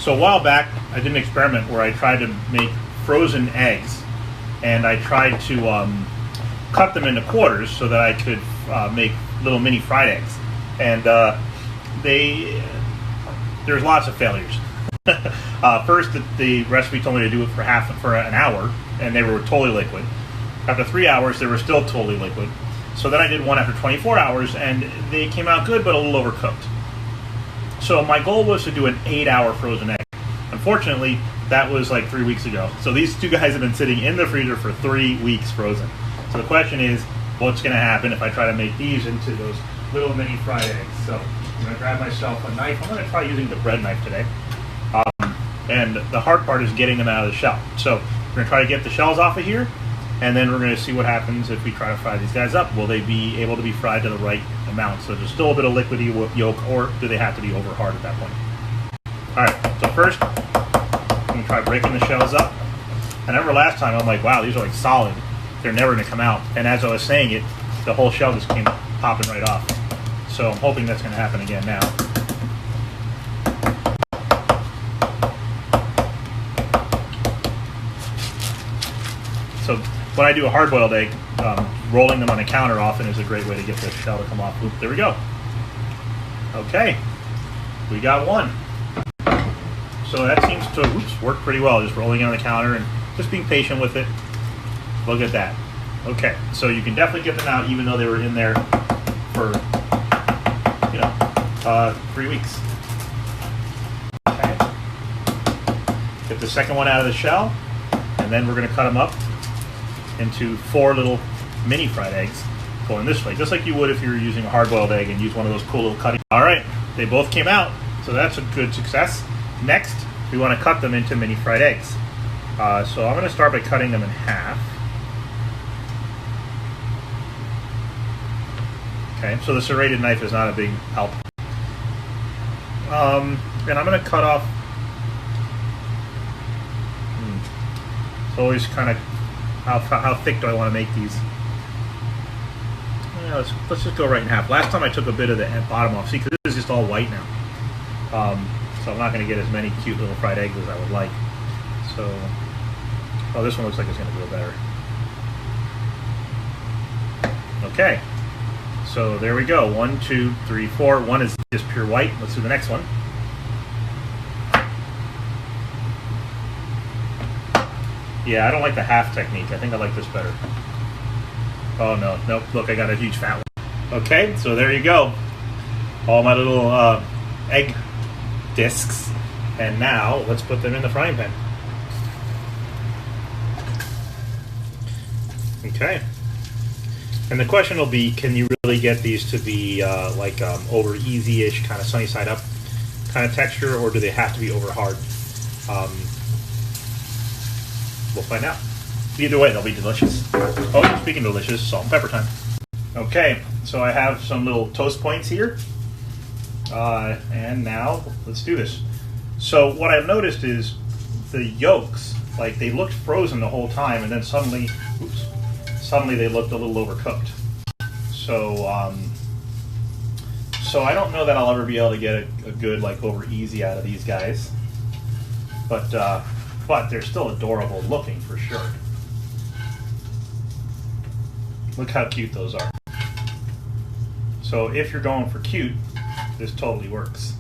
So a while back, I did an experiment where I tried to make frozen eggs, and I tried to cut them into quarters so that I could make little mini fried eggs. And there's lots of failures. First, the recipe told me to do it for an hour, and they were totally liquid. After 3 hours, they were still totally liquid. So then I did one after 24 hours, and they came out good, but a little overcooked. So my goal was to do an 8-hour frozen egg. Unfortunately, that was like 3 weeks ago. So these two guys have been sitting in the freezer for 3 weeks frozen. So the question is, what's going to happen if I try to make these into those little mini fried eggs? So I'm going to grab myself a knife. I'm going to try using the bread knife today. And the hard part is getting them out of the shell. So we're going to try to get the shells off of here, and then we're going to see what happens if we try to fry these guys up. Will they be able to be fried to the right amount? So there's still a bit of liquidy yolk, or do they have to be over hard at that point? All right, so first, I'm going to try breaking the shells up. And I remember last time, I'm like, wow, these are like solid. They're never going to come out. And as I was saying it, the whole shell just came popping right off. So I'm hoping that's going to happen again now. So when I do a hard-boiled egg, rolling them on the counter often is a great way to get the shell to come off. Oop, there we go. Okay, we got one. So that seems to work pretty well, just rolling it on the counter and just being patient with it. Look at that. Okay, so you can definitely get them out even though they were in there for, 3 weeks. Okay. Get the second one out of the shell, and then we're going to cut them up into 4 little mini fried eggs going this way, just like you would if you were using a hard-boiled egg and use one of those cool little cutting. All right, they both came out, so that's a good success. Next, we want to cut them into mini fried eggs. So I'm going to start by cutting them in half. Okay, so the serrated knife is not a big help. And I'm going to cut off. It's always kind of how thick do I want to make these? Yeah, let's just go right in half. Last time I took a bit of the bottom off. See, because this is just all white now. So I'm not going to get as many cute little fried eggs as I would like. So, oh, this one looks like it's going to go better. Okay. So there we go. 1, 2, 3, 4. One is just pure white. Let's do the next one. Yeah, I don't like the half technique. I think I like this better. Oh, no. Nope. Look, I got a huge fat one. Okay, so there you go. All my little egg discs. And now, let's put them in the frying pan. Okay. And the question will be, can you really get these to be over easy-ish, kind of sunny side up kind of texture, or do they have to be over hard? We'll find out. Either way, they'll be delicious. Oh, speaking of delicious, salt and pepper time. Okay, so I have some little toast points here. And now, let's do this. So what I've noticed is the yolks, like they looked frozen the whole time, and then suddenly they looked a little overcooked. So I don't know that I'll ever be able to get a good over easy out of these guys. But they're still adorable looking for sure. Look how cute those are. So if you're going for cute, this totally works.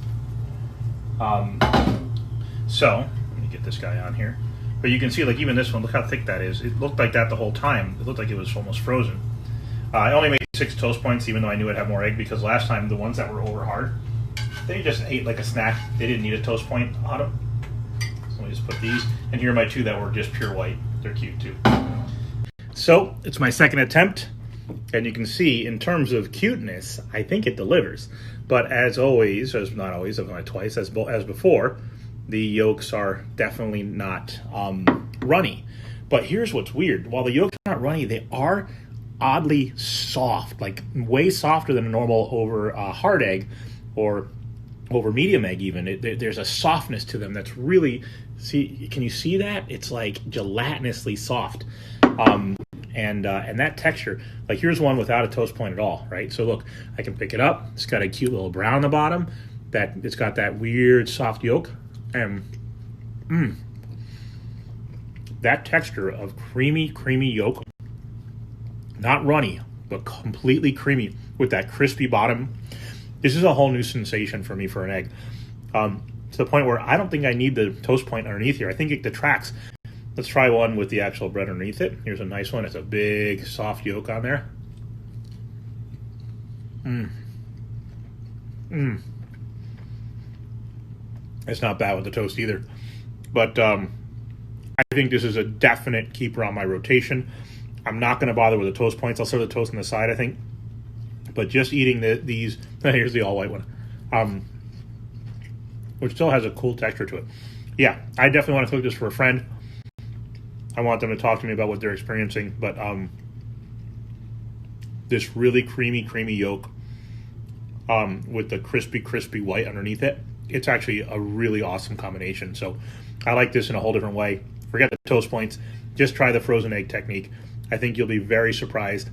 So let me get this guy on here. But you can see, even this one, look how thick that is. It looked like that the whole time. It looked like it was almost frozen. I only made 6 toast points, even though I knew I'd have more egg, because last time the ones that were over hard, they just ate like a snack. They didn't need a toast point on them. So let me just put these. And here are my 2 that were just pure white. They're cute too. So it's my second attempt. And you can see, in terms of cuteness, I think it delivers. But as always, not twice, as before, the yolks are definitely not runny. But here's what's weird. While the yolks are not runny, they are oddly soft, like way softer than a normal over hard egg or over medium egg even. There's a softness to them that's really, can you see that? It's like gelatinously soft. And that texture, here's one without a toast point at all, right? So look, I can pick it up. It's got a cute little brown on the bottom. It's got that weird soft yolk. And that texture of creamy yolk, not runny, but completely creamy with that crispy bottom. This is a whole new sensation for me for an egg. To the point where I don't think I need the toast point underneath here. I think it detracts. Let's try one with the actual bread underneath it. Here's a nice one. It's a big, soft yolk on there. It's not bad with the toast either. But I think this is a definite keeper on my rotation. I'm not going to bother with the toast points. I'll serve the toast on the side, I think. But just eating these, here's the all-white one, which still has a cool texture to it. Yeah, I definitely want to cook this for a friend. I want them to talk to me about what they're experiencing. But this really creamy yolk with the crispy white underneath it, it's actually a really awesome combination. So I like this in a whole different way. Forget the toast points. Just try the frozen egg technique. I think you'll be very surprised.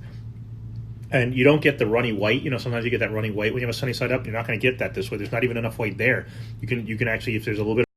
And you don't get the runny white. You know, sometimes you get that runny white when you have a sunny side up. You're not going to get that this way. There's not even enough white there. You can actually, if there's a little bit